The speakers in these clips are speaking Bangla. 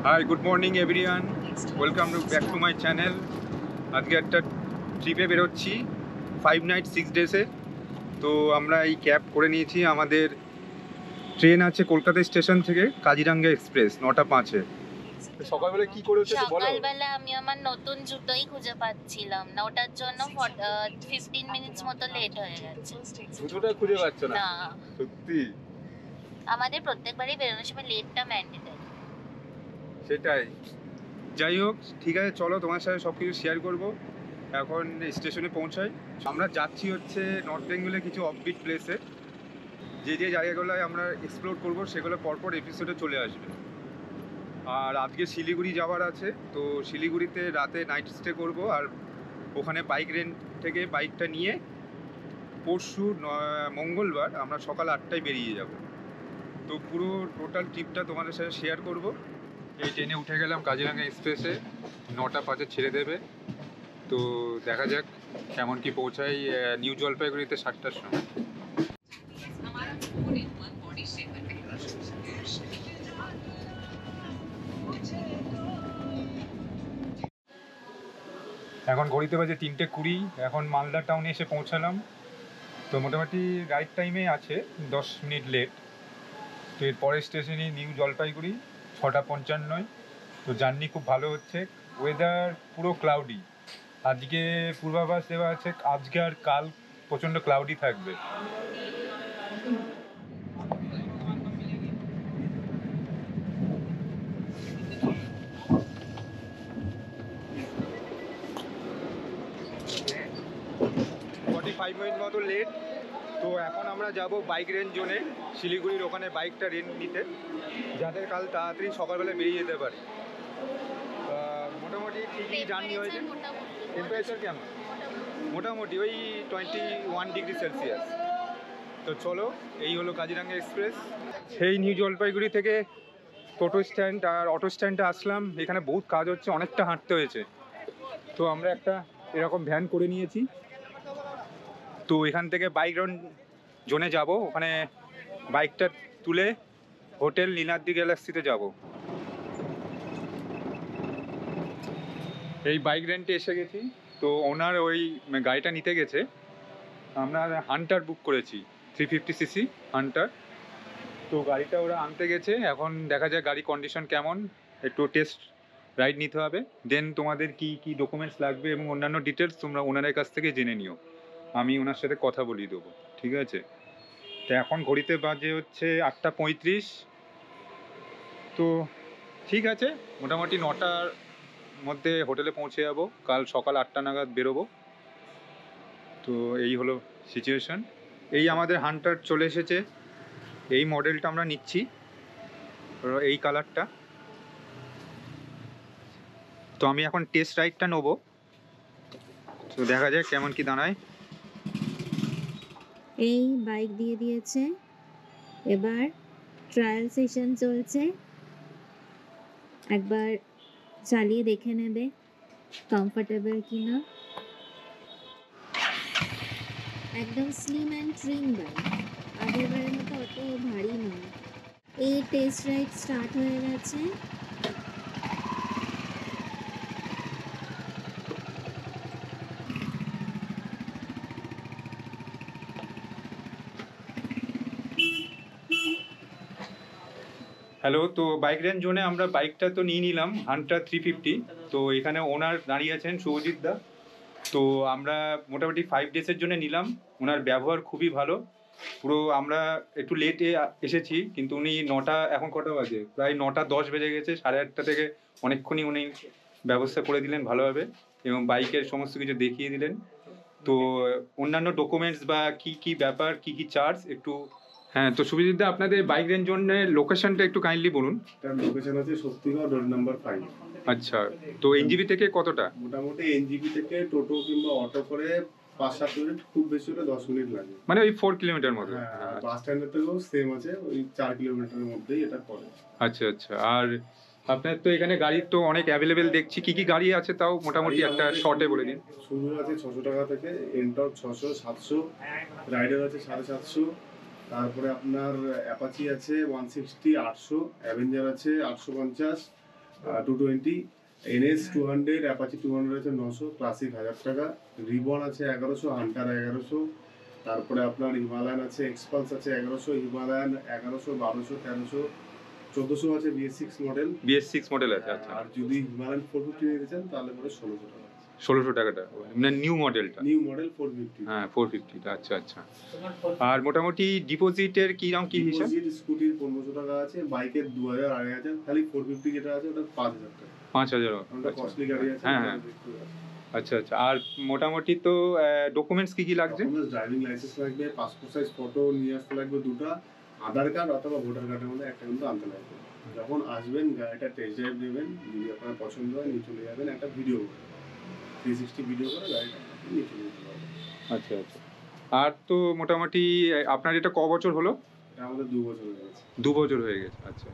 High, good morning everyone, welcome back to my channel. আজকে একটা ট্রিপে বেরোচ্ছি 5 নাইট 6 ডেসে। তো আমরা এই ক্যাব করে নিয়েছি। আমাদের ট্রেন আছে কলকাতা স্টেশন থেকে কাজিরাঙ্গা এক্সপ্রেস 9:05-এ। সকালবেলা কি করেছো একটু বলো। সকালবেলা আমি আমার নতুন জুতোই খুঁজে পাচ্ছিলাম না, ওটার জন্য 15 মিনিটস মতো লেট হয়ে গেছে। জুতোটা খুঁজে পাচ্ছ না? না, সত্যি? আমাদের প্রত্যেকবারই বেরোনোর সময় লেটটা ম্যান্ডেটরি। সেটাই। যাই হোক, ঠিক আছে, চলো তোমার সাথে সব কিছু শেয়ার করবো। এখন স্টেশনে পৌঁছাই। আমরা যাচ্ছি হচ্ছে নর্থ বেঙ্গলের কিছু অফবিট প্লেসে। যে যে জায়গাগুলোয় আমরা এক্সপ্লোর করবো সেগুলো পরপর এপিসোডে চলে আসবে। আর আজকে শিলিগুড়ি যাওয়ার আছে, তো শিলিগুড়িতে রাতে নাইট স্টে করবো। আর ওখানে বাইক রেন্ট থেকে বাইকটা নিয়ে পরশু মঙ্গলবার আমরা সকাল 8টায় বেরিয়ে যাব। তো পুরো টোটাল ট্রিপটা তোমাদের সাথে শেয়ার করব। এই ট্রেনে উঠে গেলাম কাজিরাঙ্গা এক্সপ্রেসে, 9:05 ছেড়ে দেবে। তো দেখা যাক কেমন কি পৌঁছাই নিউ জলপাইগুড়িতে 7টার সময়। এখন ঘড়িতে বাজে 3:20। এখন মালদা টাউনে এসে পৌঁছালাম। তো মোটামুটি রাইট টাইমে আছে, 10 মিনিট লেট। তো এর পরের স্টেশনই নিউ জলপাইগুড়ি, 6:55। তো জার্নি খুব ভালো হচ্ছে। ওয়েদার পুরো ক্লাউডি। আজকে পূর্বাভাস দেওয়া আছে আজকে আর কাল প্রচণ্ড ক্লাউডি থাকবে। ফাইভ মিনিট মতো লেট। তো এখন আমরা যাব বাইক রেন্ট জোনে, শিলিগুড়ির ওখানে বাইকটা রেন্ট নিতে, যাতে কাল তাড়াতাড়ি সকালবেলা বেরিয়ে যেতে পারি। মোটামুটি ঠিকই জার্নি হয়েছে। টেম্পারেচার কেমন? মোটামুটি ওই 21 ডিগ্রি সেলসিয়াস। তো চলো, এই হলো কাজিরাঙ্গা এক্সপ্রেস। সেই নিউ জলপাইগুড়ি থেকে টোটো স্ট্যান্ড আর অটো স্ট্যান্ডে আসলাম। এখানে বহুত কাজ হচ্ছে, অনেকটা হাঁটতে হয়েছে। তো আমরা একটা এরকম ভ্যান করে নিয়েছি। তো এখান থেকে বাইক রেন্ট জোনে যাব, ওখানে বাইকটা তুলে হোটেল নীলাদ্রি গ্যালাক্সিতে যাব। এই বাইক রেন্টে এসে গেছি। তো ওনার ওই গাড়িটা নিতে গেছে। আমরা হান্টার বুক করেছি, 350cc হান্টার। তো গাড়িটা ওরা আনতে গেছে। এখন দেখা যায় গাড়ি কন্ডিশন কেমন, একটু টেস্ট রাইড নিতে হবে। দেন তোমাদের কি কি ডকুমেন্টস লাগবে এবং অন্যান্য ডিটেলস তোমরা ওনারের কাছ থেকে জেনে নিও। আমি ওনার সাথে কথা বলিয়ে দেবো, ঠিক আছে? তো এখন ঘড়িতে বাজে হচ্ছে 8:35। তো ঠিক আছে, মোটামুটি 9টার মধ্যে হোটেলে পৌঁছে যাবো। কাল সকাল 8টা নাগাদ বেরোবো। তো এই হলো সিচুয়েশন। এই আমাদের হান্টার চলে এসেছে। এই মডেলটা আমরা নিচ্ছি, এই কালারটা। তো আমি এখন টেস্ট রাইডটা নেবো। তো দেখা যাক কেমন কি দাঁড়ায়। এই বাইক দিয়ে দিয়েছে, এবার ট্রায়াল সেশন চলছে। একবার চালিয়ে দেখে নেবে কমফোর্টেবল কিনা। একদম স্লিম অ্যান্ড ট্রিম বাইক, আগেরবারের মতো অত ভারী নয়। এই টেস্ট রাইড স্টার্ট হয়ে গেছে। হ্যালো, তো বাইক রেঞ্জ জোনে আমরা বাইকটা তো নিয়ে নিলাম, হান্টার 350। তো এখানে ওনার দাঁড়িয়ে আছেন শুভজিৎ দা। তো আমরা মোটামুটি 5 ডেজের জন্য নিলাম। ওনার ব্যবহার খুবই ভালো। পুরো আমরা একটু লেটে এসেছি, কিন্তু উনি 9টা, এখন কটা বাজে, প্রায় 9:10 বেজে গেছে। 8:30 থেকে অনেকক্ষণই উনি ব্যবস্থা করে দিলেন ভালোভাবে, এবং বাইকের সমস্ত কিছু দেখিয়ে দিলেন। তো অন্যান্য ডকুমেন্টস বা কি কি ব্যাপার, কি কি চার্জ একটু। হ্যাঁ, তো সুবিদিদা আপনাদের বাইক রেঞ্জ জোনের লোকেশনটা একটু কাইন্ডলি বলুন। তার লোকেশন আছে শক্তিগড় রোড নাম্বার 5। আচ্ছা, তো এনজিবি থেকে কতটা? মোটামুটি এনজিবি থেকে টোটো কিংবা অটো করে 5-7 মিনিট, খুব বেশি হলে 10 মিনিট লাগে। মানে ওই 4 কিলোমিটার মতো? হ্যাঁ, বাস স্ট্যান্ডের থেকেও সেম আছে, ওই 4 কিলোমিটারের মধ্যেই এটা পড়ে। আচ্ছা আচ্ছা। আর আপনার তো এখানে গাড়ি তো অনেক অ্যাভেলেবেল দেখছি, কি কি গাড়ি আছে তাও মোটামুটি একটা শর্টে বলে দিন। শুরু আছে 600 টাকা থেকে, এনটর্ক 600, 700, রাইডার আছে 750। তারপরে আপনার অ্যাপাচি আছে 160, 800, অ্যাভেঞ্জার আছে 850, 220, NS 200, অ্যাপাচি 200 আছে 900, ক্লাসিক 1000 টাকা, রিবন আছে 1100, হান্টার 1100, তারপরে আপনার হিমালয়ান আছে, এক্সপালস আছে 1100, হিমালয়ান 1100, 1200, 1300, 1400 আছে BS6 মডেল। BS6 মডেল আছে, আচ্ছা। আর যদি হিমালয়ান 450 নিতে চান তাহলে পরে 1600 টাকা। 1600 টাকাটা মানে নিউ মডেলটা? New model 450। হ্যাঁ 450, আচ্ছা আচ্ছা। আর মোটামুটি ডিপোজিটের কি রকম কি হিসাব? ডিপোজিট স্কুটির 1500 টাকা আছে, বাইকের 2000 2500, খালি 450 যেটা আছে ওটা 5000 টাকা। 5000? ওটা কস্টলি গাড়ি আছে। হ্যাঁ হ্যাঁ, আচ্ছা আচ্ছা। আর মোটামুটি তো ডকুমেন্টস কি কি লাগছে? ডকুমেন্টস ড্রাইভিং লাইসেন্স লাগবে, পাসপোর্ট সাইজ ফটো নিয়ে আসতে লাগবে দুটো, আধার কার্ড অথবা ভোটার কার্ডের মধ্যে একটা কিন্তু আনতে লাগবে। যখন আসবেন গাড়িটা টেস্ট ড্রাইভ নেবেন, যদি আপনার পছন্দ হয় নিয়ে চলে যাবেন, একটা ভিডিও 360 ভিডিও করে গাড়িটা নিয়ে চলে যেতে পারবেন। আচ্ছা আচ্ছা। আর তো মোটামুটি আপনার এটা ক বছর হলো? এটা আমাদের 2 বছর হয়ে গেছে। 2 বছর হয়ে গেছে, আচ্ছা।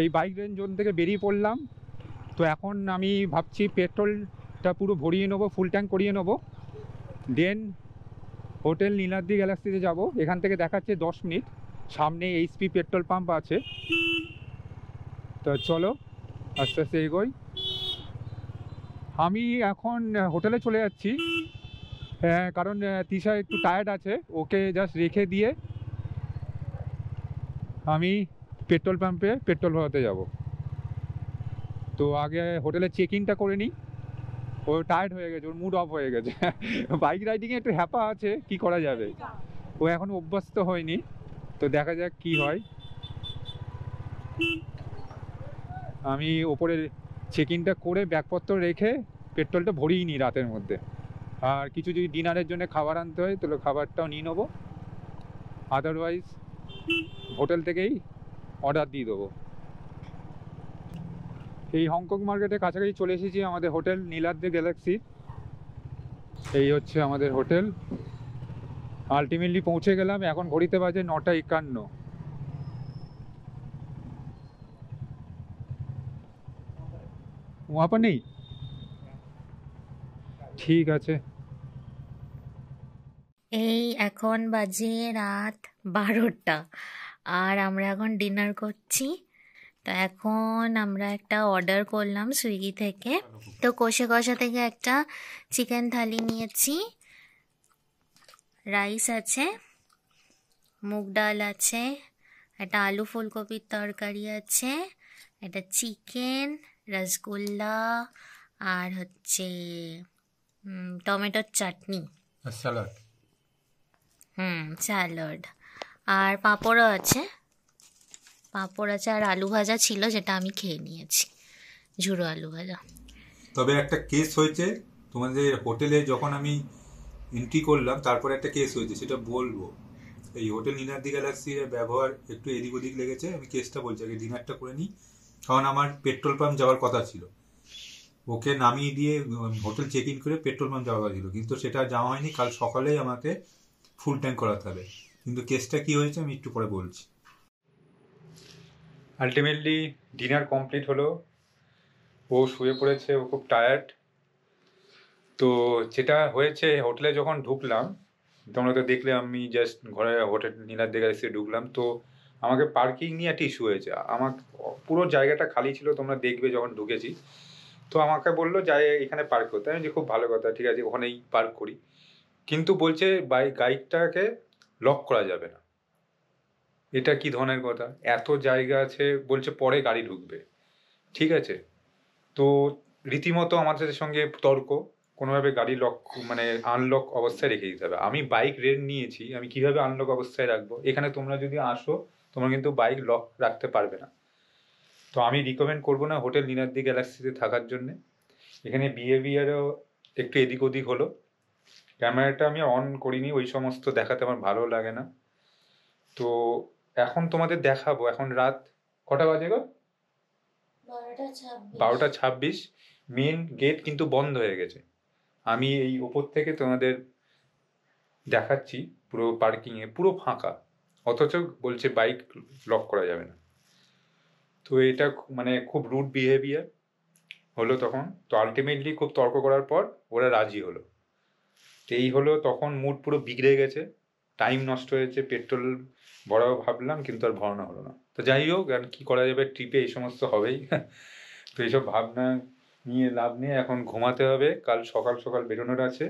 এই বাইক রেঞ্জ জোন থেকে বেরিয়ে পড়লাম। তো এখন আমি ভাবছি পেট্রোলটা পুরো ভরিয়ে নেবো, ফুল ট্যাঙ্ক করিয়ে নেবো, দেন হোটেল নীলাদ্রি গ্যালাক্সিতে যাব। এখান থেকে দেখাচ্ছে 10 মিনিট, সামনে HP পেট্রোল পাম্প আছে। তো চলো আস্তে আস্তে এগোই। আমি এখন হোটেলে চলে যাচ্ছি, কারণ তিশা একটু টায়ার্ড আছে, ওকে জাস্ট রেখে দিয়ে আমি পেট্রোল পাম্পে পেট্রোল ভরাতে যাব। তো আগে হোটেলে চেক ইনটা করে নিই। ও টায়ার্ড হয়ে গেছে, ওর মুড অফ হয়ে গেছে। বাইক রাইডিংয়ে একটু হ্যাপা আছে, কি করা যাবে, ও এখন অভ্যস্ত হয়নি। তো দেখা যাক কি হয়। আমি ওপরে চেক ইনটা করে ব্যাগপত্র রেখে পেট্রোলটা ভরিয়ে নিই রাতের মধ্যে। আর কিছু যদি ডিনারের জন্য খাবার আনতে হয় তাহলে খাবারটাও নিয়ে নেবো, আদারওয়াইজ হোটেল থেকেই অর্ডার দিয়ে দেবো। এই হংকং মার্কেটের কাছাকাছি চলে এসেছি, আমাদের হোটেল নীলাদ্রি গ্যালাক্সি। এই হচ্ছে আমাদের হোটেল। আলটিমেটলি পৌঁছে গেলাম, এখন ঘড়িতে বাজে 9:51। वहाँ पर नहीं? ঠিক আছে। এই এখন বাজে রাত 12টা, আর আমরা এখন ডিনার করছি। তো এখন আমরা একটা অর্ডার করলাম সুইগি থেকে। তো কষে কষা থেকে একটা চিকেন থালি নিয়েছি, রাইস আছে, মুগ ডাল আছে, একটা আলু ফুলকপির তরকারি আছে, একটা চিকেন, রসগোল্লা, আর হচ্ছে টমেটোর চাটনি, স্যালাড। স্যালাড, আর পাঁপড়ও আছে। পাঁপড় আছে আর আলু ভাজা ছিল, যেটা আমি খেয়ে নিয়েছি, ঝুড়ো আলু ভাজা। তবে একটা কেস হয়েছে তোমাদের হোটেলে, যখন আমি এন্ট্রি করলাম তারপরে একটা কেস হয়েছে, সেটা বলবো। এই হোটেল নীলাদ্রি গ্যালাক্সির ব্যবহার একটু এদিক ওদিক লেগেছে। আমি কেসটা বলছি, আগে ডিনারটা করে নিই। কারণ আমার পেট্রোল পাম্প যাওয়ার কথা ছিল, ওকে নামিয়ে দিয়ে হোটেল চেক ইন করে পেট্রোল পাম্প যাওয়ার কথা ছিল, কিন্তু সেটা যাওয়া হয়নি। কাল সকালেই আমাকে ফুল ট্যাঙ্ক করাতে হবে। কিন্তু কেসটা কি হয়েছে আমি একটু পরে বলছি। আলটিমেটলি ডিনার কমপ্লিট হলো, ও শুয়ে পড়েছে, ও খুব টায়ার্ড। তো যেটা হয়েছে, হোটেলে যখন ঢুকলাম, তোমরা তো দেখলে, আমি জাস্ট ঘরে হোটেল নীলাদ্রি গ্যালাক্সি ঢুকলাম, তো আমাকে পার্কিং নিয়ে একটা ইস্যু হয়েছে। আমার পুরো জায়গাটা খালি ছিল, তোমরা দেখবে যখন ঢুকেছি। তো আমাকে বললো যাই এখানে পার্ক করতে, আমি যে খুব ভালো কথা, ঠিক আছে ওখানেই পার্ক করি। কিন্তু বলছে গাড়িটাকে লক করা যাবে না। এটা কি ধরনের কথা, এত জায়গা আছে, বলছে পরে গাড়ি ঢুকবে, ঠিক আছে। তো রীতিমতো আমাদের সঙ্গে তর্ক, কোনোভাবে গাড়ি লক মানে আনলক অবস্থায় রেখে দিতে হবে। আমি বাইক রেন্ট নিয়েছি, আমি কিভাবে আনলক অবস্থায় রাখবো? এখানে তোমরা যদি আসো, তোমরা কিন্তু বাইক লক রাখতে পারবে না। তো আমি রিকমেন্ড করবো না হোটেল নীলাদ্রি গ্যালাক্সিতে থাকার জন্যে। এখানে বিহেভিয়ারও একটু এদিক ওদিক হলো। ক্যামেরাটা আমি অন করিনি, ওই সমস্ত দেখাতে আমার ভালো লাগে না। তো এখন তোমাদের দেখাবো, এখন রাত কটা বাজে গো? 12:26। মেন গেট কিন্তু বন্ধ হয়ে গেছে। আমি এই ওপর থেকে তোমাদের দেখাচ্ছি, পুরো পার্কিংয়ে পুরো ফাঁকা, অথচ বলছে বাইক লক করা যাবে না। তো এটা মানে খুব রুড বিহেভিয়ার হলো তখন। তো আলটিমেটলি খুব তর্ক করার পর ওরা রাজি হলো। তো এই হলো, তখন মুড পুরো বিগড়ে গেছে। টাইম নষ্ট হয়েছে, পেট্রোল ভরাবো ভাবলাম কিন্তু আর ভরানো হলো না। তো যাই হোক, আর কি করা যাবে, ট্রিপে এই সমস্ত হবেই। তো এইসব ভাবনা নিয়ে লাভ নেই, এখন ঘুমাতে হবে, কাল সকাল সকাল বেরোনোর আছে।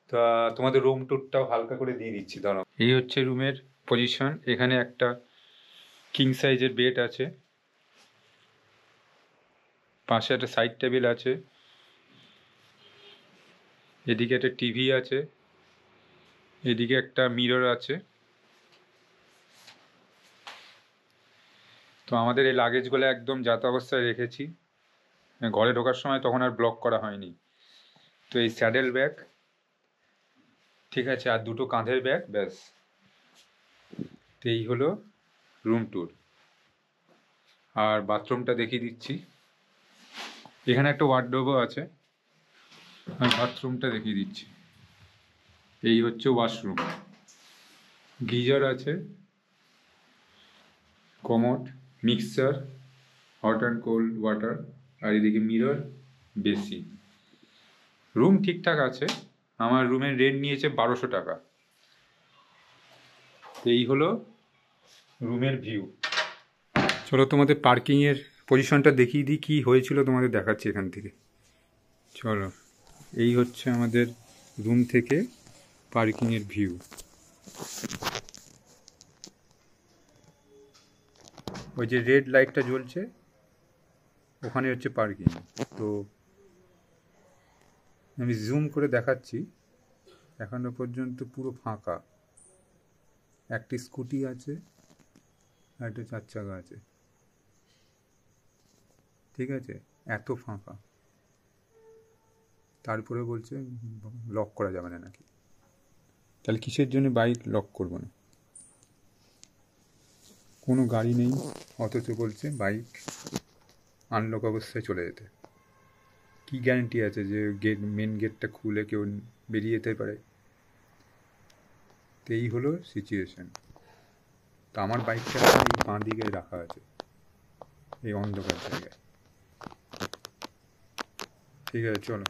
তা তোমাদের রুম ট্যুরটাও হালকা করে দিয়ে দিচ্ছি, দাঁড়াও। এই হচ্ছে রুমের পজিশন। এখানে একটা কিং সাইজের বেড আছে, পাশে একটা সাইড টেবিল আছে, এদিকে একটা টিভি আছে, এদিকে একটা মিরর আছে। তো আমাদের এই লাগেজগুলো একদম যাতা অবস্থায় রেখেছি, ঘরে ঢোকার সময় তখন আর ব্লক করা হয়নি। তো এই স্যাডেল ব্যাগ, ঠিক আছে, আর দুটো কাঁধের ব্যাগ, ব্যাস। তো এই হলো রুম ট্যুর। আর বাথরুমটা দেখিয়ে দিচ্ছি, এখানে একটা ওয়ার্ডরোবও আছে। আর বাথরুমটা দেখিয়ে দিচ্ছি, এই হচ্ছে ওয়াশরুম, গিজার আছে, commode, mixer, hot and cold water, আর এদিকে মিরর, বেসি। রুম ঠিকঠাক আছে, আমার রুমের রেন্ট নিয়েছে 1200 টাকা। তো এই হলো রুমের ভিউ। চলো তোমাদের পার্কিংয়ের পজিশনটা দেখিয়ে দিই, কী হয়েছিল তোমাদের দেখাচ্ছি এখান থেকে। চলো, এই হচ্ছে আমাদের রুম থেকে পার্কিংয়ের ভিউ। ওই যে রেড লাইটটা জ্বলছে, ওখানে হচ্ছে পার্কিং। তো আমি জুম করে দেখাচ্ছি, এখনো পর্যন্ত পুরো ফাঁকা। একটি স্কুটি আছে আর একটা 4 চাকা আছে, ঠিক আছে, এত ফাঁকা। তারপরে বলছে লক করা যাবে না নাকি। তাহলে কিসের জন্য বাইক লক করবো না? কোনো গাড়ি নেই, অথচ বলছে বাইক আনলক অবস্থায় চলে যেতে। কি গ্যারান্টি আছে যে মেন গেটটা খুলে কেউ বেরিয়ে যেতে পারে? তো এই হলো সিচুয়েশন। তো আমার বাইকটা এই বাঁ দিকে রাখা আছে, এই অন্ধকার জায়গায়। ঠিক আছে, চলো।